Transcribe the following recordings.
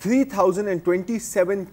3027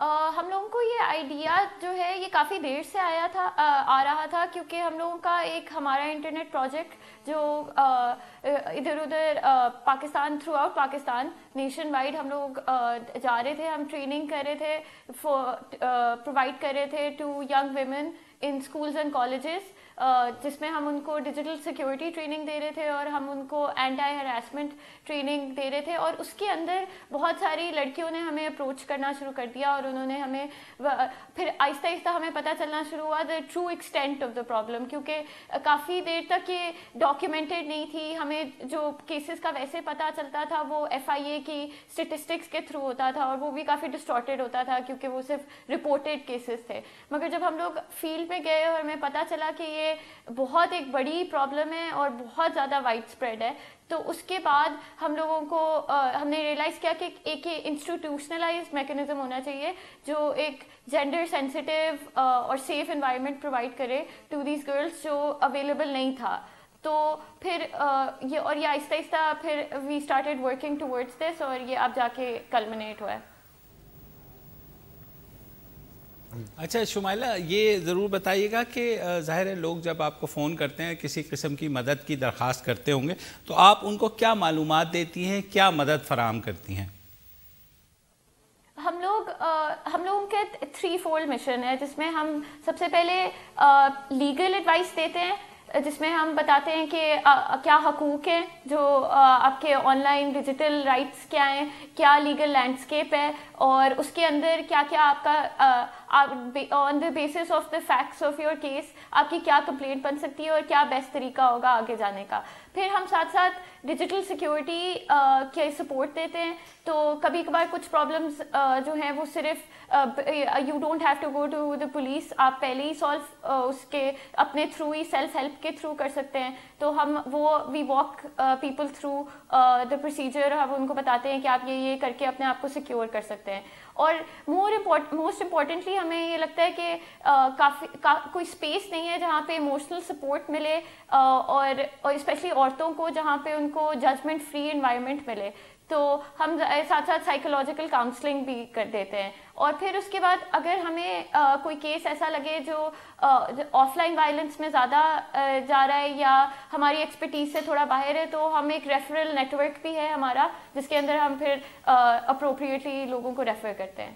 ہم لوگوں کو یہ آئیڈیا جو ہے یہ کافی دیر سے آ رہا تھا کیونکہ ہم لوگوں کا ہمارا انٹرنیٹ پروجیکٹ جو ادھر ادھر Pakistan throughout Pakistan nationwide ہم لوگ جا رہے تھے, ہم ٹریننگ کر رہے تھے, پرووائڈ کر رہے تھے to young women in schools and colleges, جس میں ہم ان کو ڈیجیٹل سیکیورٹی ٹریننگ دے رہے تھے اور ہم ان کو اینٹی ہراسمنٹ ٹریننگ دے رہے تھے. اور اس کے اندر بہت ساری لڑکیوں نے ہمیں اپروچ کرنا شروع کر دیا اور انہوں نے ہمیں پھر آہستہ آہستہ ہمیں پتہ چلنا شروع ہوا the true extent of the problem, کیونکہ کافی دیر تک یہ ڈاکیومنٹڈ نہیں تھی. ہمیں جو کیسز کا ویسے پتہ چلتا تھا وہ FIA کی اسٹیٹسٹکس کے تھرو ہوتا تھا اور وہ بھی کافی ڈسٹارٹیڈ ہوتا تھا کیونکہ وہ صرف رپورٹڈ کیسز تھے. مگر جب ہم لوگ فیلڈ میں گئے اور ہمیں پتہ چلا کہ یہ بہت ایک بڑی پرابلم ہے اور بہت زیادہ وائڈ اسپریڈ ہے, تو اس کے بعد ہم لوگوں کو ہم نے ریئلائز کیا کہ ایک انسٹیٹیوشنلائزڈ میکینزم ہونا چاہیے جو ایک جینڈر سینسیٹیو اور سیف انوائرمنٹ پرووائڈ کرے ٹو دیز گرلس جو اویلیبل نہیں تھا. تو پھر یہ آہستہ آہستہ پھر we started working towards this اور یہ اب جا کے کلمنیٹ ہوا ہے. اچھا شمائلہ, یہ ضرور بتائیے گا کہ ظاہر ہے لوگ جب آپ کو فون کرتے ہیں کسی قسم کی مدد کی درخواست کرتے ہوں گے تو آپ ان کو کیا معلومات دیتی ہیں, کیا مدد فراہم کرتی ہیں؟ ہم لوگوں کے 3-fold مشن ہے جس میں ہم سب سے پہلے لیگل ایڈوائس دیتے ہیں, جس میں ہم بتاتے ہیں کہ کیا حقوق ہیں, جو آپ کے آن لائن ڈیجیٹل رائٹس کیا ہیں, کیا لیگل لینڈسکیپ ہے, اور اس کے اندر کیا کیا آپ کا on the basis of the facts of your case آپ کی کیا کمپلینٹ بن سکتی ہے اور کیا بیسٹ طریقہ ہوگا آگے جانے کا. پھر ہم ساتھ ساتھ ڈیجیٹل سیکیورٹی کے سپورٹ دیتے ہیں. تو کبھی کبھار کچھ پرابلمس جو ہیں وہ صرف you don't have to go to the police, آپ پہلے ہی سالو اس کے اپنے تھرو ہی سیلف ہیلپ کے تھرو کر سکتے ہیں. تو ہم we walk people through the procedure, ہم ان کو بتاتے ہیں کہ آپ یہ کر کے اپنے آپ کو سیکیور کر سکتے ہیں. اور موسٹ امپورٹنٹلی ہمیں یہ لگتا ہے کہ کوئی اسپیس نہیں ہے جہاں پہ ایموشنل سپورٹ ملے اور اسپیشلی عورتوں کو, جہاں پہ ان کو ججمنٹ فری انوائرمنٹ ملے. تو ہم ساتھ ساتھ سائیکولوجیکل کاؤنسلنگ بھی کر دیتے ہیں. اور پھر اس کے بعد اگر ہمیں کوئی کیس ایسا لگے جو آف لائن وائلنس میں زیادہ جا رہا ہے یا ہماری ایکسپرٹیز سے تھوڑا باہر ہے, تو ہم ایک ریفرل نیٹ ورک بھی ہے ہمارا جس کے اندر ہم پھر اپروپریٹلی لوگوں کو ریفر کرتے ہیں.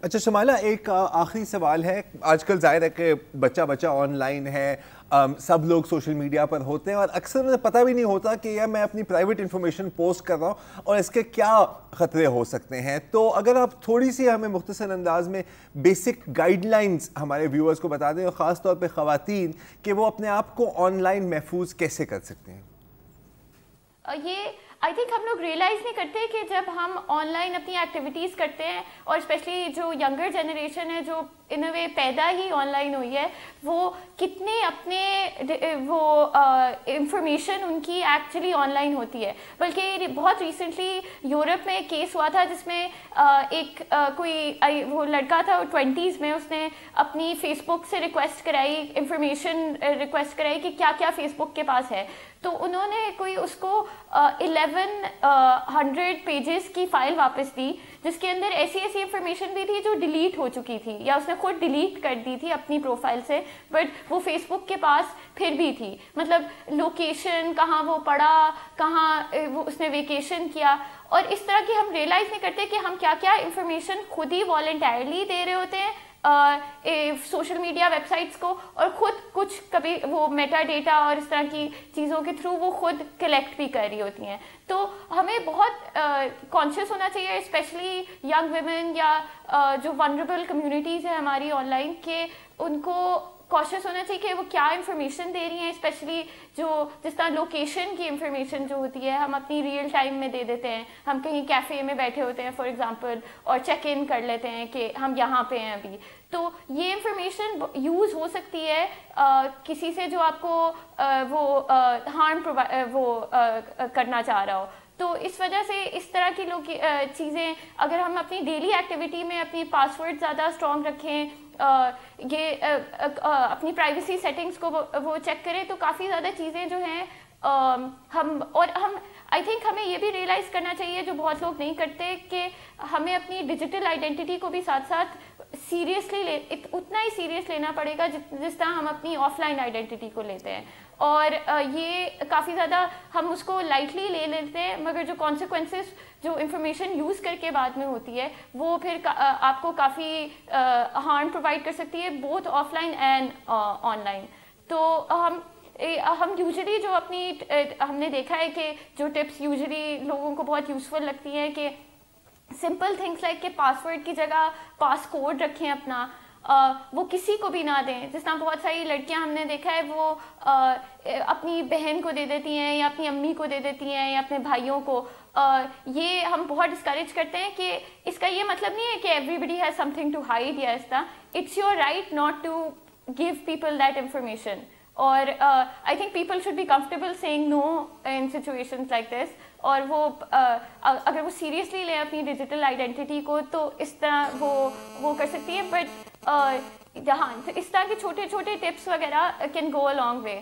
اچھا شمائلہ, ایک آخری سوال ہے. آج کل ظاہر ہے کہ بچہ آن لائن ہے, سب لوگ سوشل میڈیا پر ہوتے ہیں اور اکثر انہیں پتہ بھی نہیں ہوتا کہ یار میں اپنی پرائیویٹ انفارمیشن پوسٹ کر رہا ہوں اور اس کے کیا خطرے ہو سکتے ہیں. تو اگر آپ تھوڑی سی ہمیں مختصر انداز میں بیسک گائیڈ لائنز ہمارے ویورز کو بتا دیں, اور خاص طور پہ خواتین, کہ وہ اپنے آپ کو آن لائن محفوظ کیسے کر سکتے ہیں. یہ آئی تھنک ہم لوگ ریئلائز نہیں کرتے کہ جب ہم آن لائن اپنی ایکٹیویٹیز کرتے ہیں, اور اسپیشلی جو ینگر جنریشن ہے جو ان اے وے پیدا ہی آن لائن ہوئی ہے, وہ کتنے اپنے وہ انفارمیشن ان کی ایکچولی آن لائن ہوتی ہے. بلکہ بہت ریسنٹلی یورپ میں ایک کیس ہوا تھا جس میں ایک کوئی وہ لڑکا تھا 20s میں, اس نے اپنی فیس بک سے ریکویسٹ کرائی, انفارمیشن ریکویسٹ کرائی کہ کیا کیا فیس بک کے پاس ہے. تو انہوں نے کوئی اس کو 1100 پیجز کی فائل واپس دی جس کے اندر ایسی انفارمیشن بھی تھی جو ڈیلیٹ ہو چکی تھی یا اس نے خود ڈیلیٹ کر دی تھی اپنی پروفائل سے, بٹ وہ فیس بک کے پاس پھر بھی تھی. مطلب لوکیشن, کہاں وہ پڑا, کہاں وہ اس نے ویکیشن کیا. اور اس طرح کی ہم ریئلائز نہیں کرتے کہ ہم کیا کیا انفارمیشن خود ہی والنٹیرلی دے رہے ہوتے ہیں سوشل میڈیا ویب سائٹس کو, اور خود کچھ کبھی وہ میٹا ڈیٹا اور اس طرح کی چیزوں کے تھرو وہ خود کلیکٹ بھی کر رہی ہوتی ہیں. تو ہمیں بہت کانشیس ہونا چاہیے, اسپیشلی ینگ ویمن یا جو ونریبل کمیونٹیز ہیں ہماری آن لائن, کہ ان کو کاشیس ہونا چاہیے کہ وہ کیا انفارمیشن دے رہی ہیں. اسپیشلی جو جس طرح لوکیشن کی انفارمیشن جو ہوتی ہے ہم اپنی ریئل ٹائم میں دے دیتے ہیں. ہم کہیں کیفے میں بیٹھے ہوتے ہیں فار ایگزامپل اور چیک ان کر لیتے ہیں کہ ہم یہاں پہ ہیں ابھی. تو یہ انفارمیشن یوز ہو سکتی ہے کسی سے جو آپ کو وہ ہارم وہ کرنا چاہ رہا ہو. تو اس وجہ سے اس طرح کی چیزیں اگر ہم اپنی ڈیلی ایکٹیویٹی میں اپنی پاسورڈ زیادہ اسٹرانگ رکھیں, یہ اپنی پرائیویسی سیٹنگز کو وہ چیک کرے. تو کافی زیادہ چیزیں جو ہیں ہم آئی تھنک ہمیں یہ بھی ریئلائز کرنا چاہیے جو بہت لوگ نہیں کرتے کہ ہمیں اپنی ڈیجیٹل آئیڈینٹی کو بھی ساتھ ساتھ سیریسلی اتنا ہی سیریس لینا پڑے گا جس طرح ہم اپنی آف لائن آئیڈینٹی کو لیتے ہیں. اور یہ کافی زیادہ ہم اس کو لائٹلی لے لیتے ہیں, مگر جو کانسیکوینسز جو انفارمیشن یوز کر کے بعد میں ہوتی ہے وہ پھر آپ کو کافی ہارم پرووائڈ کر سکتی ہے, both of line and on line. تو ہم یوزلی جو ہم نے دیکھا ہے کہ جو ٹپس یوزلی لوگوں کو بہت یوزفل لگتی ہیں کہ سمپل تھنگس لائک کہ پاسورڈ کی جگہ پاس کوڈ رکھیں اپنا, وہ کسی کو بھی نہ دیں. جس طرح بہت ساری لڑکیاں ہم نے دیکھا ہے وہ اپنی بہن کو دے دیتی ہیں یا اپنی امی کو دے دیتی ہیں یا اپنے بھائیوں کو. یہ ہم بہت ڈسکریج کرتے ہیں کہ اس کا یہ مطلب نہیں ہے کہ everybody has something to hide یا اس طرح. It's your right not to give people that information. اور I think people should be comfortable saying no in situations like this. اور وہ اگر وہ سیریسلی لیں اپنی ڈیجیٹل آئیڈینٹی کو تو اس طرح وہ کر سکتی ہے. بٹ ہاں اس طرح کے چھوٹے چھوٹے ٹپس وغیرہ can go a long way.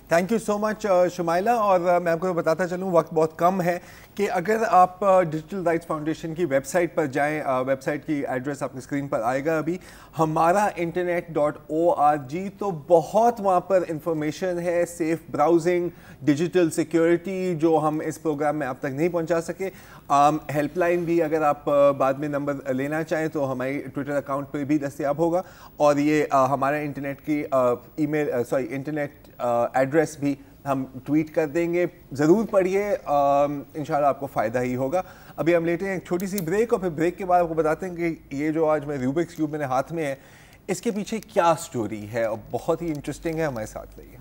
Thank you so much Shumaila. اور میں آپ کو بتاتا چلوں, وقت بہت کم ہے, کہ اگر آپ ڈیجیٹل رائٹس فاؤنڈیشن کی ویب سائٹ پر جائیں, ویب سائٹ کی ایڈریس آپ کی اسکرین پر آئے گا ابھی, hamarainternet.org, تو بہت وہاں پر انفارمیشن ہے, سیف براؤزنگ, ڈیجیٹل سیکیورٹی جو ہم اس پروگرام میں آپ تک نہیں پہنچا سکے. ہیلپ لائن بھی اگر آپ بعد میں نمبر لینا چاہیں تو ہماری ٹویٹر اکاؤنٹ پہ بھی دستیاب ہوگا, اور یہ ہمارا انٹرنیٹ کی انٹرنیٹ ایڈریس بھی ہم ٹویٹ کر دیں گے. ضرور پڑھیے, انشاءاللہ آپ کو فائدہ ہی ہوگا. ابھی ہم لیتے ہیں ایک چھوٹی سی بریک, اور پھر بریک کے بعد آپ کو بتاتے ہیں کہ یہ جو آج میں روبکس کیوب میرے ہاتھ میں ہے اس کے پیچھے کیا سٹوری ہے, اور بہت ہی انٹرسٹنگ ہے. ہمارے ساتھ رہیے.